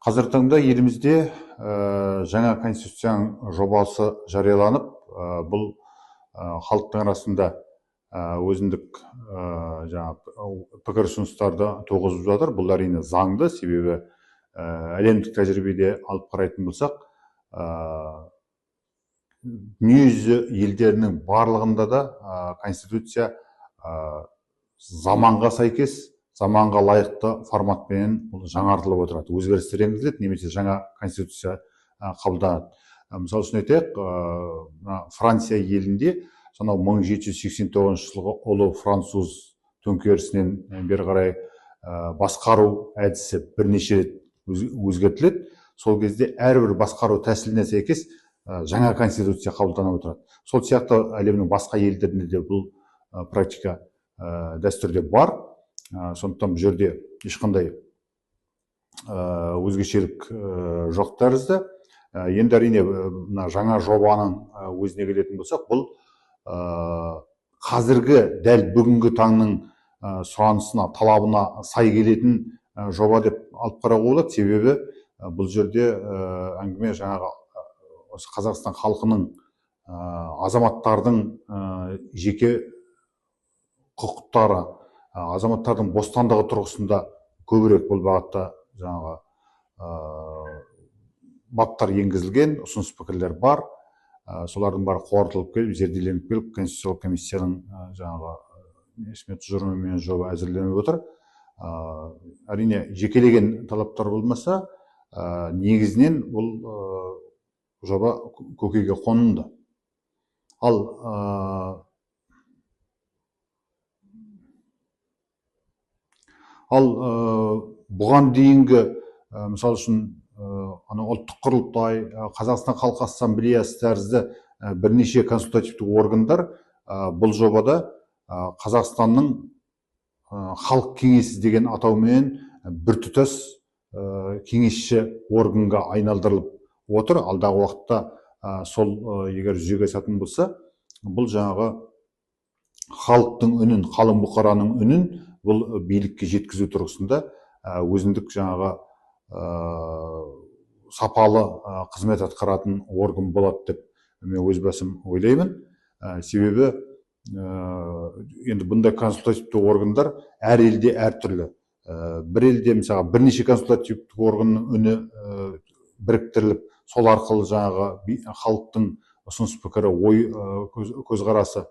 Қазіргі таңда елімізде жаңа конституцияның жобасы жарияланып, бұл халықтың арасында өзіндік пікір ұсыныстарды туғызып жатыр. Бұл әрине заңды, себебі әлемдік тәжірибеде алып қарайтын болсақ, дүниежүзі елдерінің барлығында да конституция заманға сәйкес, заманға лайықты форматпен жаңартылып отырады, өзгерістер енгізіледі, немесе жаңа конституция қабылданады. Мысалы үшін айтайық, Франция елінде сонау 1789 жылғы ұлы француз төңкерісінен бері қарай басқару әдісі бірнеше рет өзгертіледі. Сол кезде әрбір басқару тәсіліне сәйкес жаңа конституция қабылданып отырады. Сол сияқты әлемнің басқа елдерінде де бұл практика дәстүрде бар. Сондықтан бұл жерде ешқандай өзгешелік жоқ тәрізді. Енді әрине жаңа жобаның өзіне келетін болсақ, бұл қазіргі дәл бүгінгі таңның сұранысына, талабына сай келетін жоба деп алып қарауға болады. Себебі бұл жерде әңгіме жаңағы осы Қазақстан халқының, азаматтардың жеке құқықтары, азаматтардың бостандығы тұрғысында көбірек бұл бағытта жаңағы баптар енгізілген, ұсыныс пікірлер бар. Солардың бәрі қорытылып келіп, зерделеніп келіп, Конституциялық комиссияның жаңағы тұжырымымен жоба әзірленіп отыр. Әрине жекелеген талаптар болмаса, негізінен бұл жоба көкейге қонымды. Ал бұған дейінгі, мысалы үшін, ұлттық құрылтай, Қазақстан халқы ассамблеясы тәрізді бірнеше консультативтік органдар бұл жобада Қазақстанның халық кеңесі деген атаумен біртұтас кеңесші органға айналдырылып отыр. Алдағы уақытта сол егер жүзеге асатын болса, бұл жаңағы халықтың үнін, қалың бұқараның үнін бұл билікке жеткізу тұрғысында өзіндік жаңағы сапалы қызмет атқаратын орган болады деп мен өз басым ойлаймын. Себебі енді бұндай консультативті органдар әр елде әртүрлі. Бір елде мысалы бірнеше консультативті органның үні біріктіріліп, сол арқылы жаңағы халықтың ұсыныс пікірі, ой көзқарасы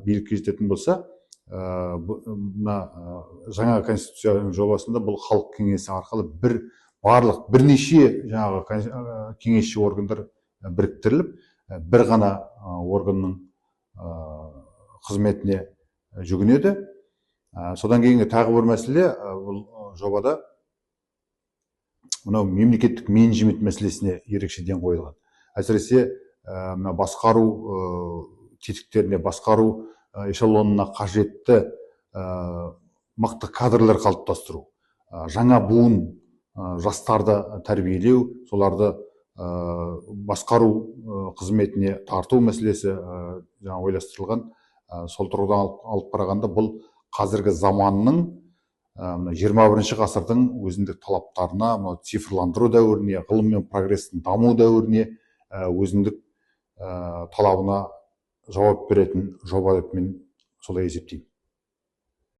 билікке жететін болса, жаңа конституцияның жобасында бұл халық кеңесі арқылы бірнеше жаңағы кеңесші органдар біріктіріліп, бір ғана органның қызметіне жүгінеді. Содан кейінгі тағы бір мәселе, бұл жобада мынау мемлекеттік менеджмент мәселесіне ерекше ден қойылған. Әсіресе басқару тетіктеріне, басқару эшелонына қажетті мықты кадрлар қалыптастыру, жаңа буын жастарды тәрбиелеу, соларды басқару қызметіне тарту мәселесі жаңа ойластырылған. Сол тұрғыдан алып қарағанда бұл қазіргі заманның 21 ғасырдың өзіндік талаптарына, цифрландыру дәуіріне, ғылым мен прогрестің даму дәуіріне өзіндік талабына жауап беретін жоба деп мен солай есептеймін.